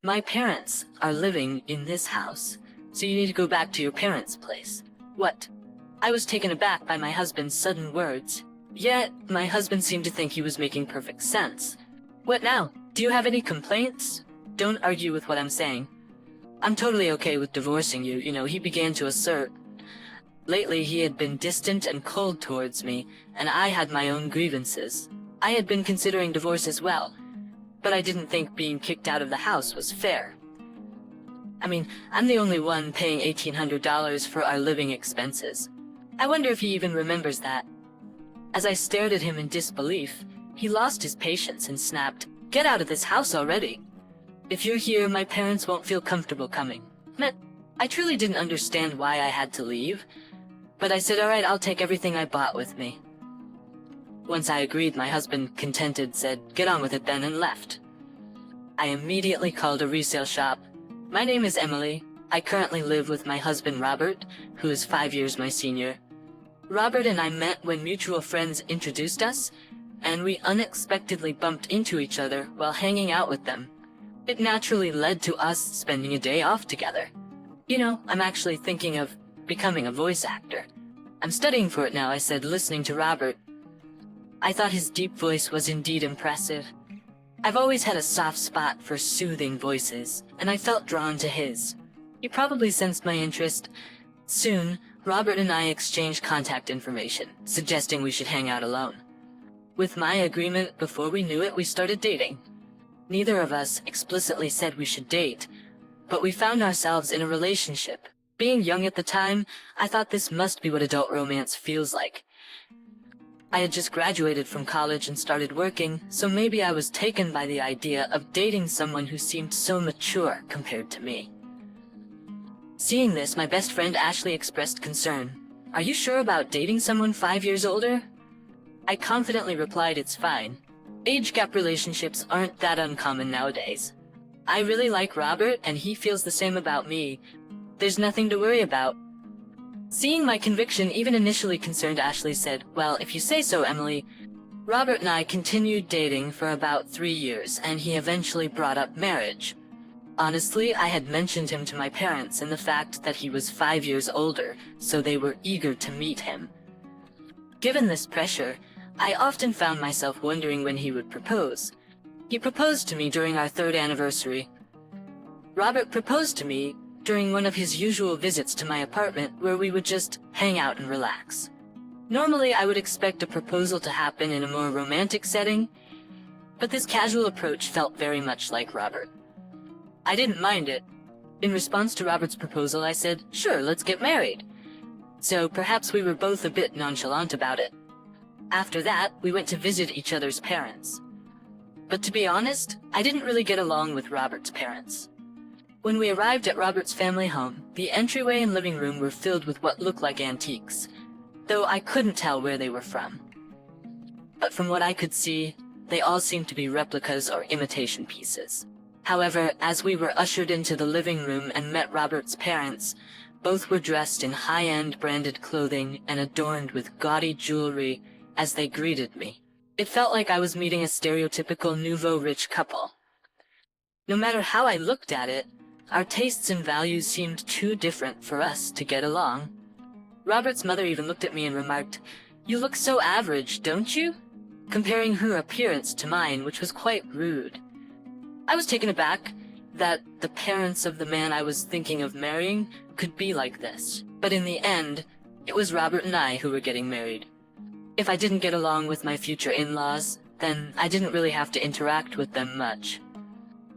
My parents are living in this house, so you need to go back to your parents' place. What? I was taken aback by my husband's sudden words. Yet, my husband seemed to think he was making perfect sense. What now? Do you have any complaints? Don't argue with what I'm saying. I'm totally okay with divorcing you, he began to assert. Lately, he had been distant and cold towards me, and I had my own grievances. I had been considering divorce as well, but I didn't think being kicked out of the house was fair. I mean, I'm the only one paying $1,800 for our living expenses. I wonder if he even remembers that. As I stared at him in disbelief, he lost his patience and snapped, "Get out of this house already. If you're here, my parents won't feel comfortable coming." I truly didn't understand why I had to leave, but I said, "All right, I'll take everything I bought with me." Once I agreed, my husband, contented, said, "Get on with it then," and left. I immediately called a resale shop. "My name is Emily. I currently live with my husband Robert, who is 5 years my senior. Robert and I met when mutual friends introduced us, and we unexpectedly bumped into each other while hanging out with them. It naturally led to us spending a day off together. I'm actually thinking of becoming a voice actor. I'm studying for it now," I said, listening to Robert. I thought his deep voice was indeed impressive. I've always had a soft spot for soothing voices, and I felt drawn to his. He probably sensed my interest. Soon, Robert and I exchanged contact information, suggesting we should hang out alone. With my agreement, before we knew it, we started dating. Neither of us explicitly said we should date, but we found ourselves in a relationship. Being young at the time, I thought this must be what adult romance feels like. I had just graduated from college and started working, so maybe I was taken by the idea of dating someone who seemed so mature compared to me. Seeing this, my best friend Ashley expressed concern. "Are you sure about dating someone 5 years older?" I confidently replied, "It's fine. Age gap relationships aren't that uncommon nowadays. I really like Robert, and he feels the same about me. There's nothing to worry about." Seeing my conviction even initially concerned, Ashley said, "Well, if you say so, Emily." Robert and I continued dating for about 3 years, and he eventually brought up marriage. Honestly, I had mentioned him to my parents and the fact that he was 5 years older, so they were eager to meet him. Given this pressure, I often found myself wondering when he would propose. He proposed to me during our 3rd anniversary. Robert proposed to me during one of his usual visits to my apartment, where we would just hang out and relax. Normally, I would expect a proposal to happen in a more romantic setting, but this casual approach felt very much like Robert. I didn't mind it. In response to Robert's proposal, I said, "Sure, let's get married." So perhaps we were both a bit nonchalant about it. After that, we went to visit each other's parents. But to be honest, I didn't really get along with Robert's parents. When we arrived at Robert's family home, the entryway and living room were filled with what looked like antiques, though I couldn't tell where they were from. But from what I could see, they all seemed to be replicas or imitation pieces. However, as we were ushered into the living room and met Robert's parents, both were dressed in high-end branded clothing and adorned with gaudy jewelry as they greeted me. It felt like I was meeting a stereotypical nouveau rich couple. No matter how I looked at it, our tastes and values seemed too different for us to get along. Robert's mother even looked at me and remarked, "You look so average, don't you?" comparing her appearance to mine, which was quite rude. I was taken aback that the parents of the man I was thinking of marrying could be like this. But in the end, it was Robert and I who were getting married. If I didn't get along with my future in-laws, then I didn't really have to interact with them much.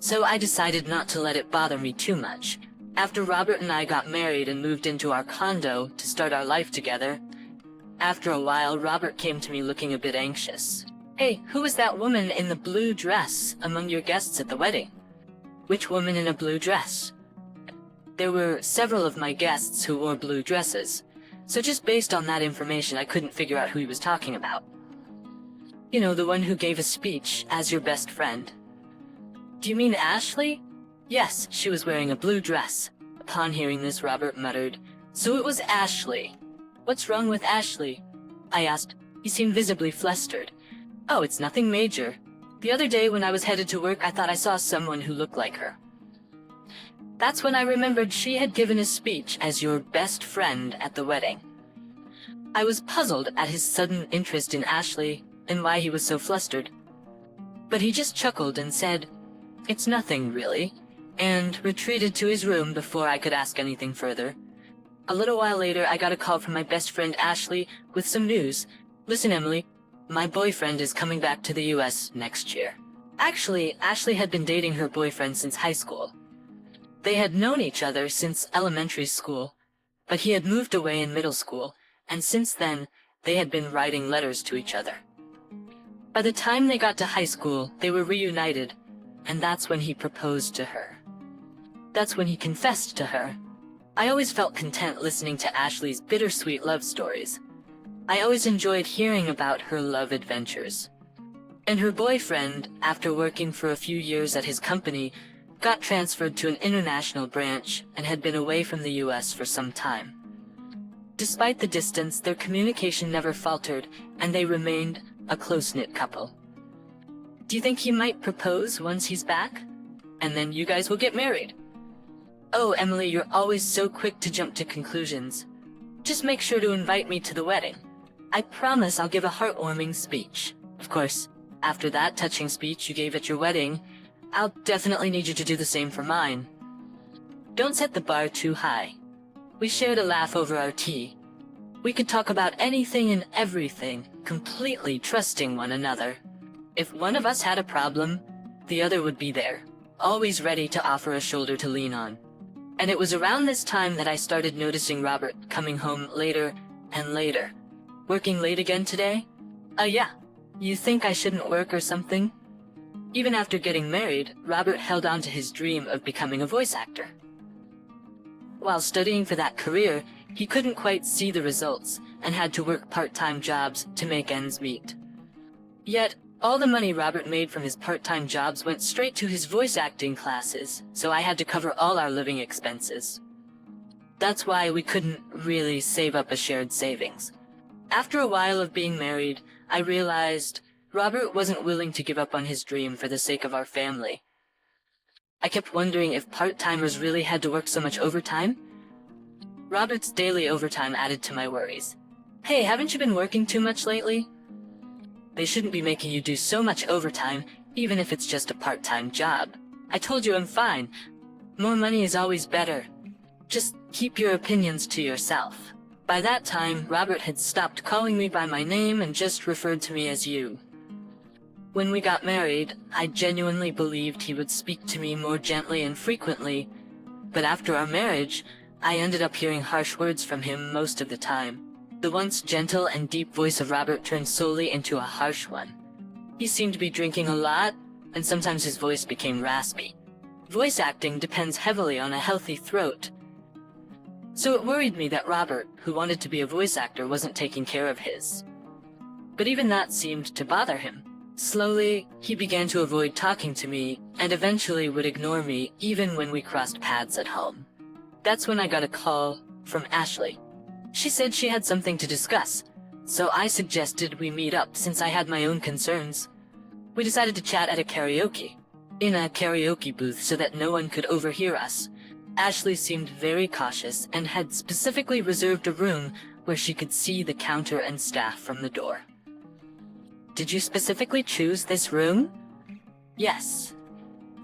So I decided not to let it bother me too much. After Robert and I got married and moved into our condo to start our life together, after a while, Robert came to me looking a bit anxious. "Hey, who was that woman in the blue dress among your guests at the wedding?" "Which woman in a blue dress?" There were several of my guests who wore blue dresses, so just based on that information, I couldn't figure out who he was talking about. "You know, the one who gave a speech as your best friend." "Do you mean Ashley?" "Yes, she was wearing a blue dress." Upon hearing this, Robert muttered, "So it was Ashley. What's wrong with Ashley?" I asked. He seemed visibly flustered. "Oh, it's nothing major. The other day when I was headed to work, I thought I saw someone who looked like her." That's when I remembered she had given a speech as your best friend at the wedding. I was puzzled at his sudden interest in Ashley and why he was so flustered. But he just chuckled and said, "It's nothing, really," and retreated to his room before I could ask anything further. A little while later, I got a call from my best friend Ashley with some news. "Listen, Emily, my boyfriend is coming back to the US next year." Actually, Ashley had been dating her boyfriend since high school. They had known each other since elementary school, but he had moved away in middle school, and since then, they had been writing letters to each other. By the time they got to high school, they were reunited, and that's when he proposed to her. That's when he confessed to her. I always felt content listening to Ashley's bittersweet love stories. I always enjoyed hearing about her love adventures. And her boyfriend, after working for a few years at his company, got transferred to an international branch and had been away from the US for some time. Despite the distance, their communication never faltered, and they remained a close-knit couple. Do you think he might propose once he's back? And then you guys will get married. Oh, Emily, you're always so quick to jump to conclusions. Just make sure to invite me to the wedding. I promise I'll give a heartwarming speech. Of course, after that touching speech you gave at your wedding, I'll definitely need you to do the same for mine. Don't set the bar too high. We shared a laugh over our tea. We could talk about anything and everything, completely trusting one another. If one of us had a problem, the other would be there, always ready to offer a shoulder to lean on. And it was around this time that I started noticing Robert coming home later and later. Working late again today? Yeah. You think I shouldn't work or something? Even after getting married, Robert held on to his dream of becoming a voice actor. While studying for that career, he couldn't quite see the results and had to work part-time jobs to make ends meet. Yet, all the money Robert made from his part-time jobs went straight to his voice acting classes, so I had to cover all our living expenses. That's why we couldn't really save up a shared savings. After a while of being married, I realized Robert wasn't willing to give up on his dream for the sake of our family. I kept wondering if part-timers really had to work so much overtime. Robert's daily overtime added to my worries. "Hey, haven't you been working too much lately?" "They shouldn't be making you do so much overtime, even if it's just a part-time job. I told you I'm fine. More money is always better. Just keep your opinions to yourself." By that time, Robert had stopped calling me by my name and just referred to me as you. When we got married, I genuinely believed he would speak to me more gently and frequently, but after our marriage, I ended up hearing harsh words from him most of the time. The once gentle and deep voice of Robert turned solely into a harsh one. He seemed to be drinking a lot, and sometimes his voice became raspy. Voice acting depends heavily on a healthy throat. So it worried me that Robert, who wanted to be a voice actor, wasn't taking care of his. But even that seemed to bother him. Slowly, he began to avoid talking to me, and eventually would ignore me even when we crossed paths at home. That's when I got a call from Ashley. She said she had something to discuss, so I suggested we meet up since I had my own concerns. We decided to chat at a karaoke, in a karaoke booth so that no one could overhear us. Ashley seemed very cautious and had specifically reserved a room where she could see the counter and staff from the door. Did you specifically choose this room? Yes.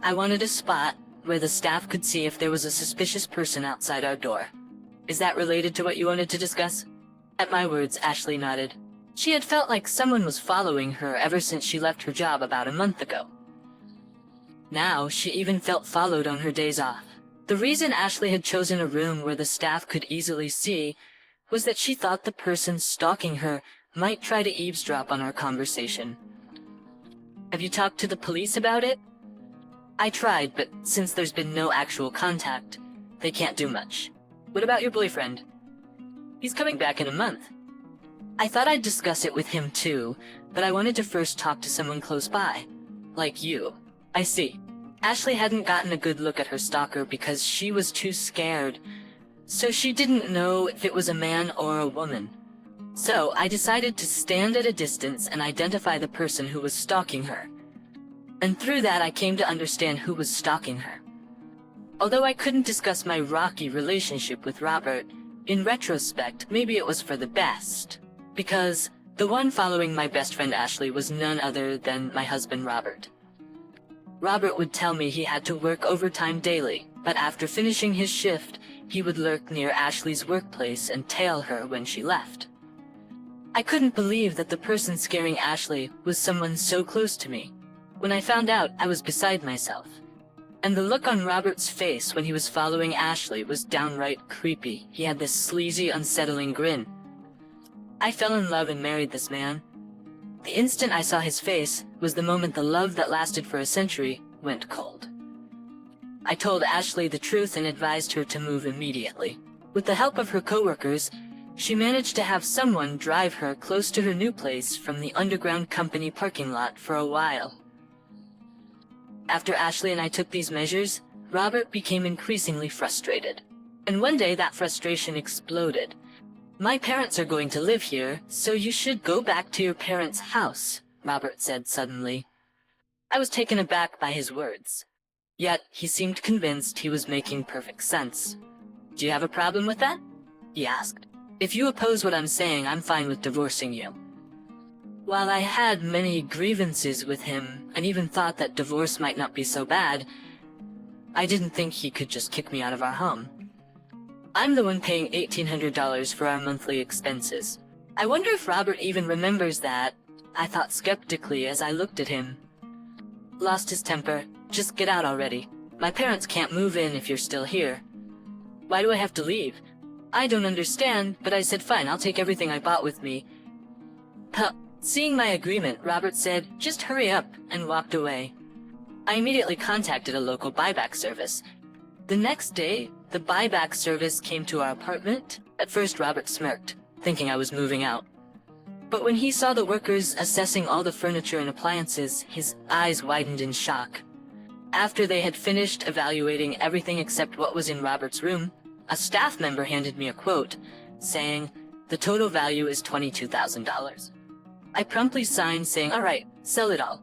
I wanted a spot where the staff could see if there was a suspicious person outside our door. Is that related to what you wanted to discuss? At my words, Ashley nodded. She had felt like someone was following her ever since she left her job about a month ago. Now, she even felt followed on her days off. The reason Ashley had chosen a room where the staff could easily see was that she thought the person stalking her might try to eavesdrop on our conversation. Have you talked to the police about it? I tried, but since there's been no actual contact, they can't do much. What about your boyfriend? He's coming back in a month. I thought I'd discuss it with him too, but I wanted to first talk to someone close by. Like you. I see. Ashley hadn't gotten a good look at her stalker because she was too scared, so she didn't know if it was a man or a woman. So I decided to stand at a distance and identify the person who was stalking her. And through that I came to understand who was stalking her. Although I couldn't discuss my rocky relationship with Robert, in retrospect, maybe it was for the best. Because the one following my best friend Ashley was none other than my husband Robert. Robert would tell me he had to work overtime daily, but after finishing his shift, he would lurk near Ashley's workplace and tail her when she left. I couldn't believe that the person scaring Ashley was someone so close to me. When I found out, I was beside myself. And the look on Robert's face when he was following Ashley was downright creepy. He had this sleazy, unsettling grin. I fell in love and married this man. The instant I saw his face was the moment the love that lasted for a century went cold. I told Ashley the truth and advised her to move immediately. With the help of her coworkers, she managed to have someone drive her close to her new place from the underground company parking lot for a while. After Ashley and I took these measures, Robert became increasingly frustrated. And one day that frustration exploded. "My parents are going to live here, so you should go back to your parents' house," Robert said suddenly. I was taken aback by his words. Yet he seemed convinced he was making perfect sense. "Do you have a problem with that?" he asked. "If you oppose what I'm saying, I'm fine with divorcing you." While I had many grievances with him, and even thought that divorce might not be so bad, I didn't think he could just kick me out of our home. I'm the one paying $1,800 for our monthly expenses. I wonder if Robert even remembers that, I thought skeptically as I looked at him. Lost his temper. "Just get out already. My parents can't move in if you're still here." "Why do I have to leave?" "I don't understand," but I said fine, I'll take everything I bought with me. Seeing my agreement, Robert said, "Just hurry up," and walked away. I immediately contacted a local buyback service. The next day, the buyback service came to our apartment. At first, Robert smirked, thinking I was moving out. But when he saw the workers assessing all the furniture and appliances, his eyes widened in shock. After they had finished evaluating everything except what was in Robert's room, a staff member handed me a quote, saying, "The total value is $22,000. I promptly signed, saying, "All right, sell it all."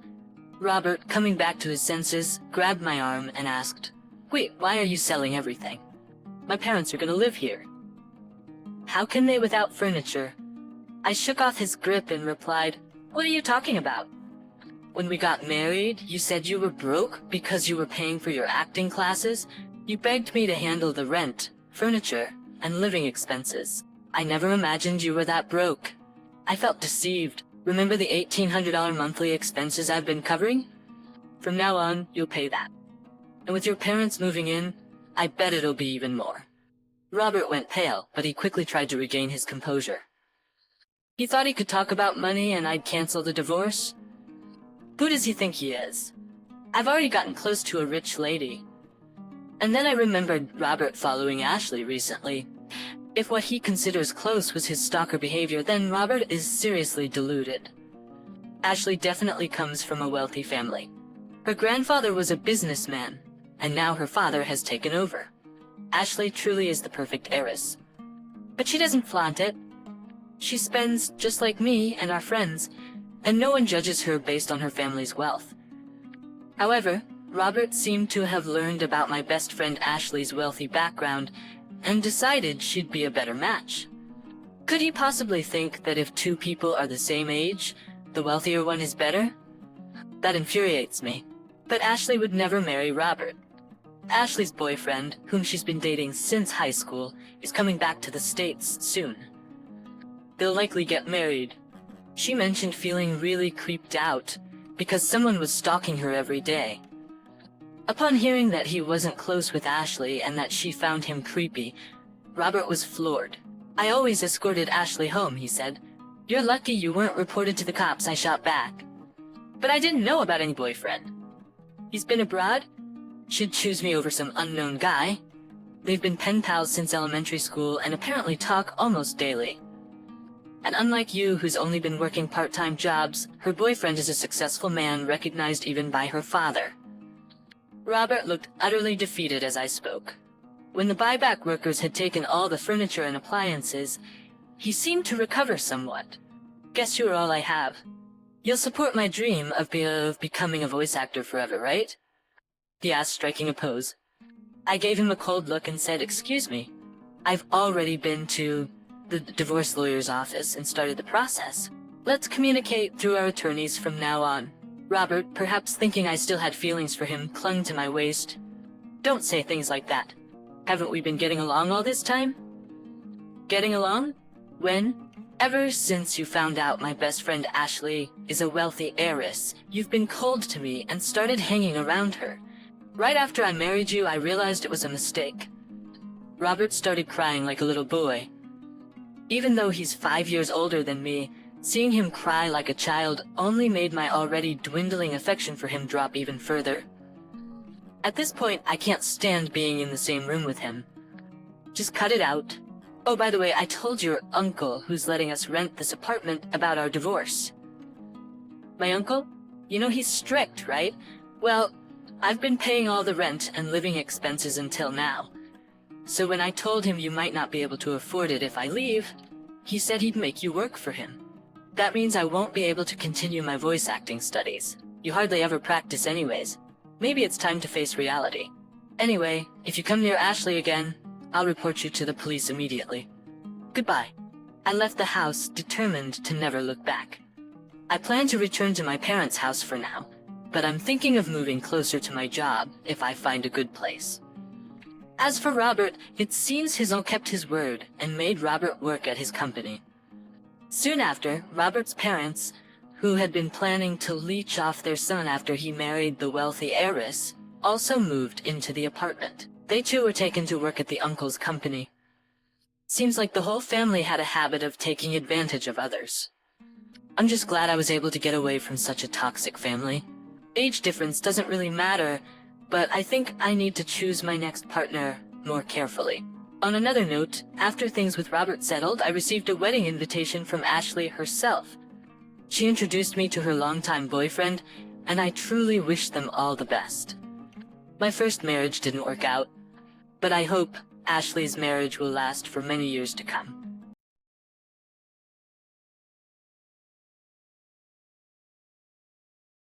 Robert, coming back to his senses, grabbed my arm and asked, "Wait, why are you selling everything? My parents are going to live here." "How can they without furniture?" I shook off his grip and replied, "What are you talking about? When we got married, you said you were broke because you were paying for your acting classes. You begged me to handle the rent, furniture, and living expenses. I never imagined you were that broke." I felt deceived. "Remember the $1,800 monthly expenses I've been covering? From now on, you'll pay that. And with your parents moving in, I bet it'll be even more." Robert went pale, but he quickly tried to regain his composure. He thought he could talk about money and I'd cancel the divorce? Who does he think he is? I've already gotten close to a rich lady. And then I remembered Robert following Ashley recently. If what he considers close was his stalker behavior, then Robert is seriously deluded. Ashley definitely comes from a wealthy family. Her grandfather was a businessman, and now her father has taken over. Ashley truly is the perfect heiress. But she doesn't flaunt it. She spends just like me and our friends, and no one judges her based on her family's wealth. However, Robert seemed to have learned about my best friend Ashley's wealthy background and decided she'd be a better match. Could he possibly think that if two people are the same age, the wealthier one is better? That infuriates me. But Ashley would never marry Robert. Ashley's boyfriend, whom she's been dating since high school, is coming back to the States soon. They'll likely get married. She mentioned feeling really creeped out because someone was stalking her every day. Upon hearing that he wasn't close with Ashley and that she found him creepy, Robert was floored. "I always escorted Ashley home," he said. "You're lucky you weren't reported to the cops," I shot back. "But I didn't know about any boyfriend. He's been abroad? She'd choose me over some unknown guy. They've been pen pals since elementary school and apparently talk almost daily. And unlike you, who's only been working part-time jobs, her boyfriend is a successful man recognized even by her father." Robert looked utterly defeated as I spoke. When the buyback workers had taken all the furniture and appliances, he seemed to recover somewhat. "Guess you're all I have. You'll support my dream of becoming a voice actor forever, right?" he asked, striking a pose. I gave him a cold look and said, "Excuse me, I've already been to the divorce lawyer's office and started the process. Let's communicate through our attorneys from now on." Robert, perhaps thinking I still had feelings for him, clung to my waist. "Don't say things like that. Haven't we been getting along all this time?" "Getting along? When? Ever since you found out my best friend Ashley is a wealthy heiress, you've been cold to me and started hanging around her. Right after I married you, I realized it was a mistake." Robert started crying like a little boy. Even though he's 5 years older than me, seeing him cry like a child only made my already dwindling affection for him drop even further. At this point, I can't stand being in the same room with him. Just cut it out. Oh, by the way, I told your uncle, who's letting us rent this apartment, about our divorce. My uncle? You know he's strict, right? Well, I've been paying all the rent and living expenses until now. So when I told him you might not be able to afford it if I leave, he said he'd make you work for him. That means I won't be able to continue my voice acting studies. You hardly ever practice anyways. Maybe it's time to face reality. Anyway, if you come near Ashley again, I'll report you to the police immediately. Goodbye." I left the house, determined to never look back. I plan to return to my parents' house for now, but I'm thinking of moving closer to my job if I find a good place. As for Robert, it seems his uncle kept his word and made Robert work at his company. Soon after, Robert's parents, who had been planning to leech off their son after he married the wealthy heiress, also moved into the apartment. They too were taken to work at the uncle's company. Seems like the whole family had a habit of taking advantage of others. I'm just glad I was able to get away from such a toxic family. Age difference doesn't really matter, but I think I need to choose my next partner more carefully. On another note, after things with Robert settled, I received a wedding invitation from Ashley herself. She introduced me to her longtime boyfriend, and I truly wish them all the best. My first marriage didn't work out, but I hope Ashley's marriage will last for many years to come.